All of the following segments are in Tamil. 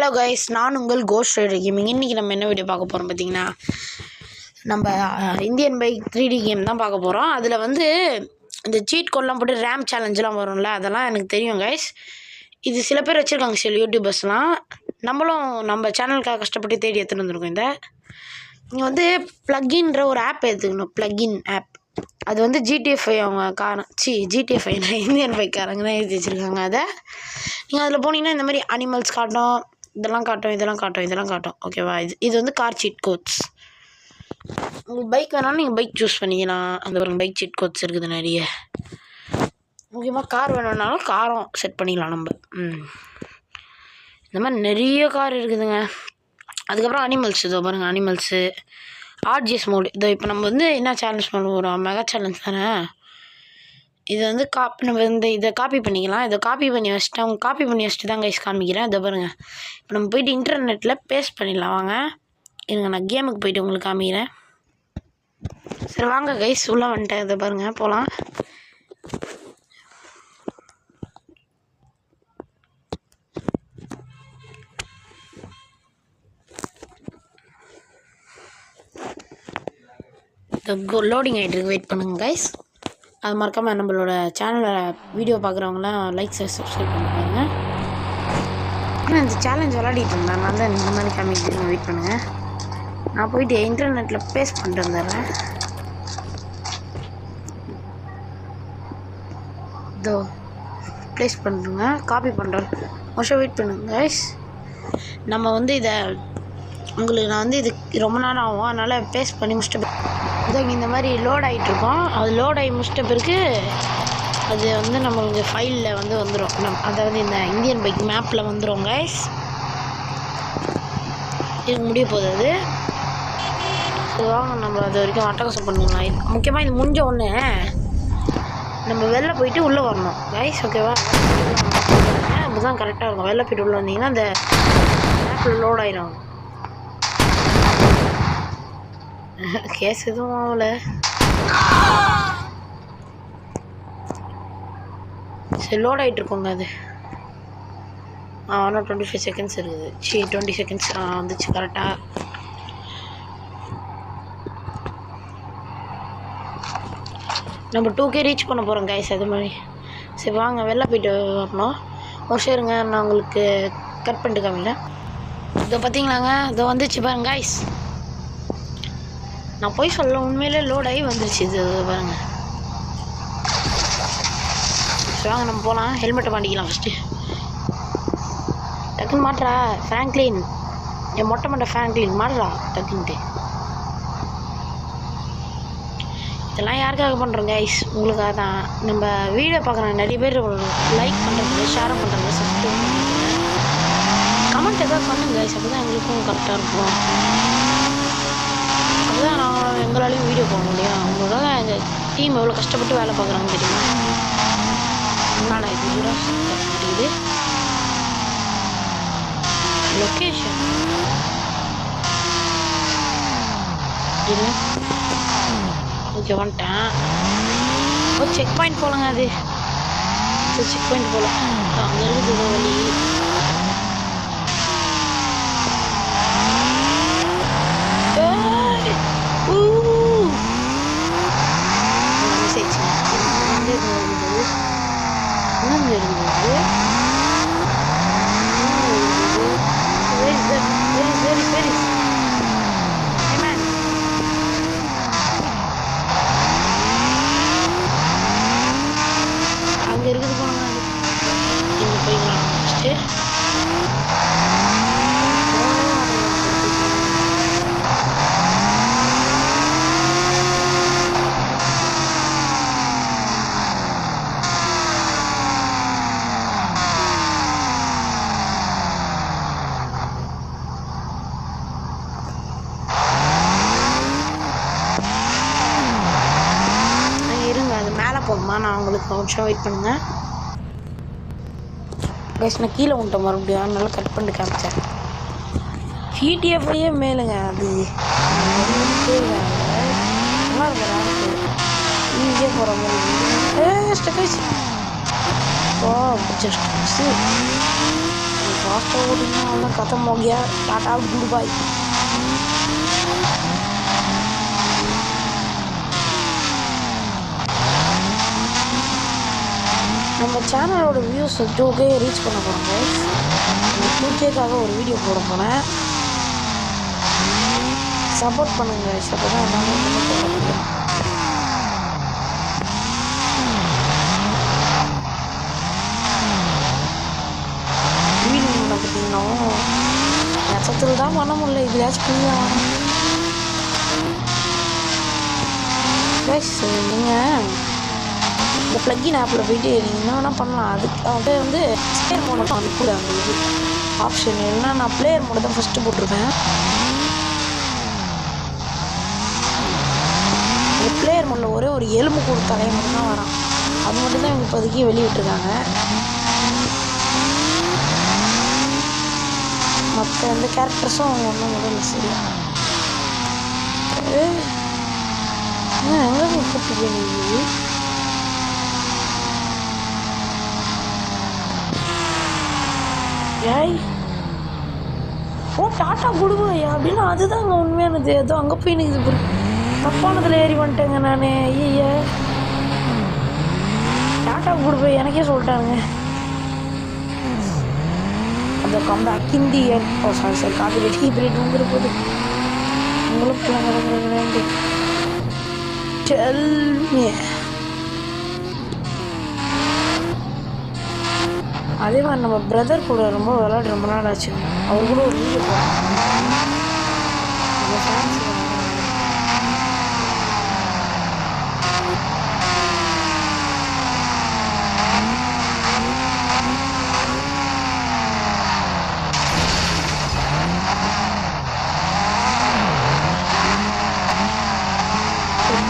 ஹலோ கைஸ், நான் உங்கள் கோஸ்ட் ரைடர் கேமிங். இன்றைக்கி நம்ம என்ன வீடியோ பார்க்க போகிறோம் பார்த்தீங்கன்னா, நம்ம இந்தியன் பைக் 3D கேம் தான் பார்க்க போகிறோம். அதில் வந்து இந்த சீட் கோட்லாம் போட்டு ரேம் சேலஞ்செலாம் வரும்ல, அதெல்லாம் எனக்கு தெரியும் கைஸ். இது சில பேர் வச்சுருக்காங்க, சில யூடியூபர்ஸ்லாம். நம்மளும் நம்ம சேனலுக்காக கஷ்டப்பட்டு தேடி எடுத்துகிட்டு வந்துருக்கோம். இங்கே வந்து ப்ளக்கின்ற ஒரு ஆப் எடுத்துக்கணும், ப்ளக்கின் ஆப். அது வந்து ஜிடிஎஃப்ஐ அவங்க ஜிடிஎஃப்ஐ இந்தியன் பைக்காரங்க தான் எழுதி வச்சுருக்காங்க. அதை நீங்கள் அதில் போனீங்கன்னா இந்த மாதிரி அனிமல்ஸ் காட்டும், இதெல்லாம் காட்டும். ஓகேவா? இது வந்து கார் சீட் கோட்ஸ். உங்களுக்கு பைக் வேணாலும் நீங்கள் பைக் சூஸ் பண்ணிக்கலாம். அந்த ஒரு பைக் சீட் கோட்ஸ் இருக்குது நிறைய. முக்கியமாக கார் வேணும்னாலும் காரும் செட் பண்ணிக்கலாம் நம்ம. இந்த மாதிரி நிறைய கார் இருக்குதுங்க. அதுக்கப்புறம் அனிமல்ஸ், இதோ பாருங்கள், அனிமல்ஸு ஆர்ஜிஎஸ் மோடு. இதோ இப்போ நம்ம வந்து என்ன சேலஞ்ச் பண்ண போகிறோம், மெகா சேலஞ்ச் தானே. இது வந்து நம்ம இதை காப்பி பண்ணிக்கலாம். இதை காப்பி பண்ணி வச்சுட்டு தான் கைஸ் காமிக்கிறேன். இதை பாருங்கள், இப்போ நம்ம போய்ட்டு இன்டர்நெட்டில் பேஸ்ட் பண்ணிடலாம். வாங்க இருங்க, நான் கேமுக்கு போய்ட்டு உங்களுக்கு காமிக்கிறேன். சரி வாங்க கைஸ், உள்ளே வந்துட்டேன். இதை பாருங்கள், போகலாம். லோடிங் ஆகிட்டு இருக்கு, வெயிட் பண்ணுங்கள் கைஸ். அது மறக்காமல் நம்மளோட சேனலில் வீடியோ பார்க்குறவங்களாம் லைக் சப்ஸ்கிரைப் பண்ணிப்பாருங்க. ஆனால் இந்த சேலஞ்ச் விளையாடிட்டு இருந்தேன், அதனால தான் இந்த மாதிரி காமிக்கிறீங்க. வெயிட் பண்ணுங்கள், நான் போயிட்டு இன்டர்நெட்டில் பேஸ்ட் பண்ணிட்டு வந்துடுறேன். இதோ ப்ளேஸ் பண்ணுறேங்க, காப்பி பண்ணுறேன். மோஸ்ட்டாக வெயிட் பண்ணுங்க கைஸ். நம்ம வந்து இதை உங்களுக்கு நான் வந்து இது ரொம்ப நேரம் ஆகும், அதனால் பேஸ்ட் பண்ணி முடிச்சுட்டு இதாங்க இந்த மாதிரி லோட் ஆகிட்ருக்கோம். அது லோட் ஆகி முடிச்சிட்ட பிறகு அது வந்து நம்மளுக்கு ஃபைலில் வந்து வந்துடும். அதாவது இந்த இந்தியன் பைக் மேப்பில் வந்துடும் கைஸ். இது முடிய போகுது அது. வாங்க நம்ம அது வரைக்கும் அட்டகாசம் பண்ணுவோம். முக்கியமாக இது முடிஞ்ச உடனே நம்ம வெளில போயிட்டு உள்ளே வரணும் கைஸ், ஓகேவா? அப்படி தான் கரெக்டாக இருக்கும். வெளில போய்ட்டு உள்ளே வந்தீங்கன்னா அந்த மேப்பில் லோட் ஆகிடும். கேஸ் எதுவும் ஆகல. சரி, லோட் ஆகிட்டு இருக்கோங்க. அது ஆனால் 25 செகண்ட்ஸ் இருக்குது. 20 செகண்ட்ஸ் வந்துச்சு கரெக்டாக. நம்ம 2K ரீச் பண்ண போகிறோம் கைஸ், அது மாதிரி. சரி வாங்க வெளில போய்ட்டு வரணும். சரிங்க, நான் உங்களுக்கு கட் பண்ணிட்டு காமிக்கிறேன். இதோ பார்த்தீங்களாங்க, இதோ வந்துச்சு பாருங்க கைஸ். நான் போய் சொல்ல, உண்மையிலே லோட் ஆகி வந்துருச்சு. இது பாருங்கள். சரி வாங்க நம்ம போகலாம். ஹெல்மெட்டை மாட்டிக்கலாம் ஃபஸ்ட்டு. டக்குன்னு மாட்டுறா ஃப்ராங்க்லின், என் மொட்டை மட்டை ஃப்ராங்க்லின் மாட்டுறா டக்குன்ட்டு. இதெல்லாம் யாருக்காக பண்ணுறோம் கைஸ்? உங்களுக்காக தான். நம்ம வீடியோ பார்க்குறாங்க நிறைய பேர், லைக் பண்ணுறது, ஷேர் பண்ணுறது, சப்ஸ்கிரைப் பண்ணுறது, கமெண்ட் எதாவது பண்ணுங்க கைஸ். அப்போ தான் எங்களுக்கும் கரெக்டாக இருக்கும். அதுதான் நாங்கள் எங்களாலையும் வீடியோ போட முடியும். அவங்களால எங்கள் டீம் எவ்வளோ கஷ்டப்பட்டு வேலை பார்க்குறாங்க தெரியுமா? அதனால் இது கூட முடியுது. லொக்கேஷன் இல்லை, ஓகே வந்துட்டேன். ஒரு செக் பாயிண்ட் போகலங்க. அது செக் பாயிண்ட் போகல, அங்கே இருக்குது வழி. அங்கே இருக்குது போனாங்க. இங்கே போய்க்கலாம் ஃபஸ்ட்டு. மேலே போகணுமா? நான் உங்களுக்கு ஒரு நிமிஷம் வெயிட் பண்ணுங்கள் கைஸ். நான் கீழே விட்டேன் மறுபடியும், அதனால கட் பண்ணிட்டு காமிச்சேன். ஜிடிஎஃப்ஐயே மேலுங்க. அது நல்லா இருக்கு. ஈஸியாக போகிற மாதிரி. ஸ்டெக்காச்சு ஜஸ்ட் फास्ट ओडिना खत्म हो गया टाटा गुड बाय நம்ம சேனலோட வியூஸ் 2K ரீச் பண்ண போகிறோம் கைஸ். இந்த 2Kக்காக ஒரு வீடியோ போட போனேன். சப்போர்ட் பண்ணுங்க கைஸ். அப்போ தான் எல்லாமே போட முடியும். வீடியோ பார்த்தீங்கன்னா நட்சத்திரம் தான் பண்ண முடியல. இதுலாச்சும் பண்ணலாம் கைஸ். நீங்கள் இந்த ப்ளக்கின் ஆப்பில் போய்ட்டு நீங்கள் என்ன வேணால் பண்ணலாம். அதுக்கு அது வந்து பிளேயர் மோட தான் அனுப்பிட அந்த இது ஆப்ஷன். இல்லைன்னா நான் பிளேயர் மோட தான் ஃபஸ்ட்டு போட்டிருப்பேன். இந்த பிளேயர் மோடில் ஒரே ஒரு எலும்பு கூடு தலையை மட்டும் தான் வரான். அது மட்டும் தான் இவங்க இப்போதைக்கு வெளியிட்ருக்காங்க. மற்ற எந்த கேரக்டர்ஸும் அவங்க ஒன்றும் முதல்ல சரி எங்கே கூப்பிட்டு போய் நீங்கள் ஏய் ஓ டாட்டா கொடுவையா அப்படின்னா அதுதான் அங்கே உண்மையானது. ஏதோ அங்கே போய் எனக்கு தப்பானதில் ஏறி வந்துட்டேங்க நான். ஐய டாட்டா கொடுவை எனக்கே சொல்லிட்டாங்க. அந்த கம்ப ஹிந்தி ஓ சாரி சார் காப்பி ஹீப்ரேட் வந்துரு போது உங்களுக்கு டெல்மி. அதே மாதிரி நம்ம பிரதர் கூட ரொம்ப விளையாட்டு ரொம்ப நாள் ஆச்சு. அவர் கூட ஒரு வீடியோ போகிறோம். நம்ம ஃபேன்ஸ்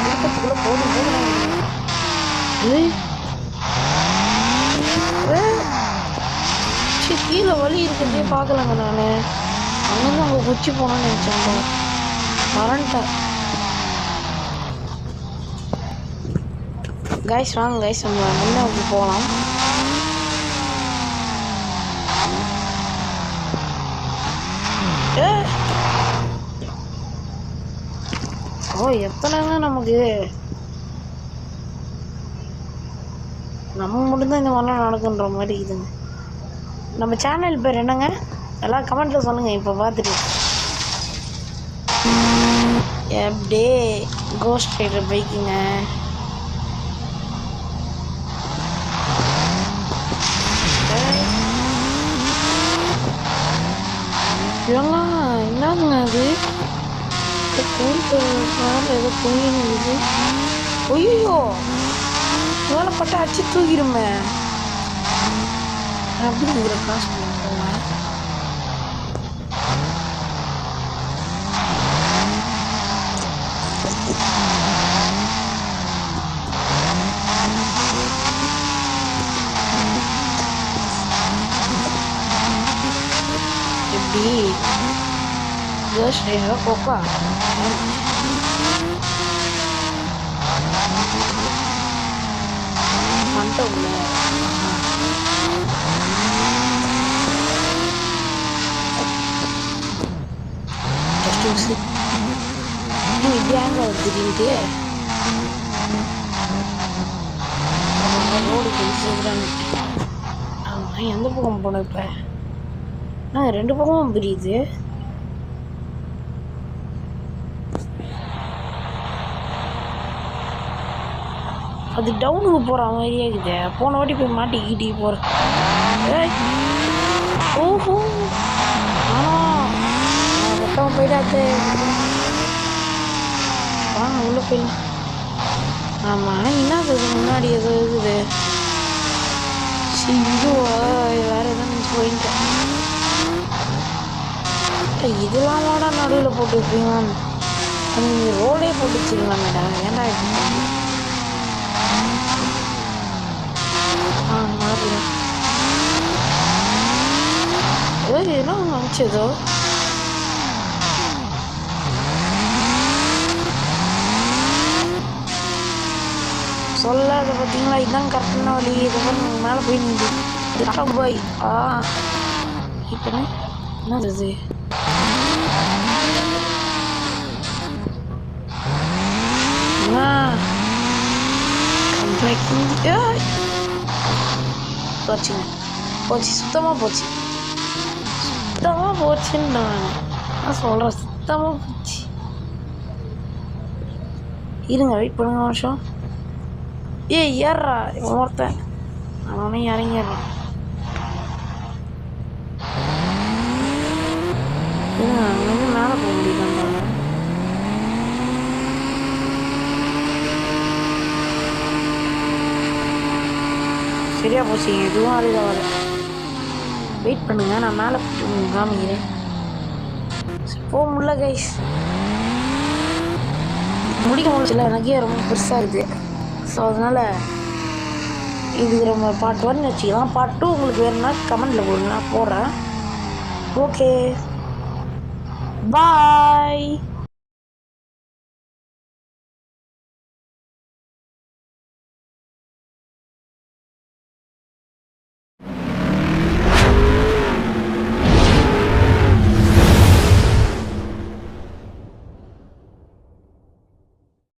திருப்பத்துக்குள்ளே போதும் கீழே வலி இருக்கிறதே பார்க்கலங்க. நான் அங்கேருந்து அங்கே குச்சி போனோன்னு நினச்சேன். மறந்துட்டேன் கைஸ். வாங்க கைஸ் நம்ம முன்னே போகலாம். ஓ எத்தனைங்க நமக்கு நம்ம மட்டும்தான் இந்த மாதிரிலாம் நடக்குன்ற மாதிரி இதுங்க. நம்ம சேனல் பேர் என்னங்க எல்லாம் கமெண்ட்டில் சொல்லுங்கள். இப்போ பார்த்துட்டு எப்படியே கோஸ்ட் ரைடர் பைக்குங்க. இதெல்லாம் என்னங்க அது ஏதோ பொய்யுது. ஒய்யோ வேலை பட்டு அடிச்சு தூக்கிடுமே அப்படிங்கிற காசு போவேன். எப்படி கோஸ்ட் ரைடரா போப்பா மண்டை உள்ள இப்படியாங்க திடீர்ட்டு ரோடு பிரிச்சுக்கிறாங்க. ஆமாம் எந்த பக்கம் போனோம் இப்போ? நான் ரெண்டு பக்கமும் பிரியுது. அது டவுனுக்கு போகிற மாதிரியே இருக்குது. போன வாட்டி போய் மாட்டிக்கிட்டி போகிறேன். ஓஹோ ஆனால் மொத்தம் போயிடாது. வாங்க உள்ளே போயிடலாம். ஆமாம் என்னது முன்னாடி ஏதோ இருக்குது. சரி இதுவா வேறு எதுவும் போயிட்டேன். இதெல்லாம் வாடா நடுவில் போட்டு வைப்பீங்க. நீங்கள் ரோடே போட்டு வச்சுக்கலாம் மேடம். ஏன்டா இப்படி மாறிடும். ஏதோ வந்துச்சு ஏதோ சொல்லாத பார்த்தீங்களா? இதுதான் கரெக்டான வழி. இதை மேலே போய் நின்று போய் இப்போ என்னது இது? போச்சுங்க, போச்சு, சுத்தமாக போச்சு, சுத்தமாக போச்சுன்னு நான் சொல்கிறேன், சுத்தமாக போச்சு. இருங்க, வெயிட் பண்ணுங்க ஒரு நிமிஷம். ஏறுறா இவன் ஒருத்தன், அவனே இறங்கிடுறான். அங்கேருந்து மேலே போக முடியல. சரியா போச்சு, எதுவும் அழுத வர. வெயிட் பண்ணுங்க, நான் மேலே காமிக்கிறேன். போக முடியல கைஸ், முடிக்க முடியல, எனக்கே ரொம்ப பெருசாக இருக்குது. ஸோ அதனால் இது நம்ம பார்ட் 1 வச்சுக்கலாம். பார்ட் 2 உங்களுக்கு வேணும்னா கமெண்டில் போடுங்க, நான் போடுறேன். ஓகே, பாய்.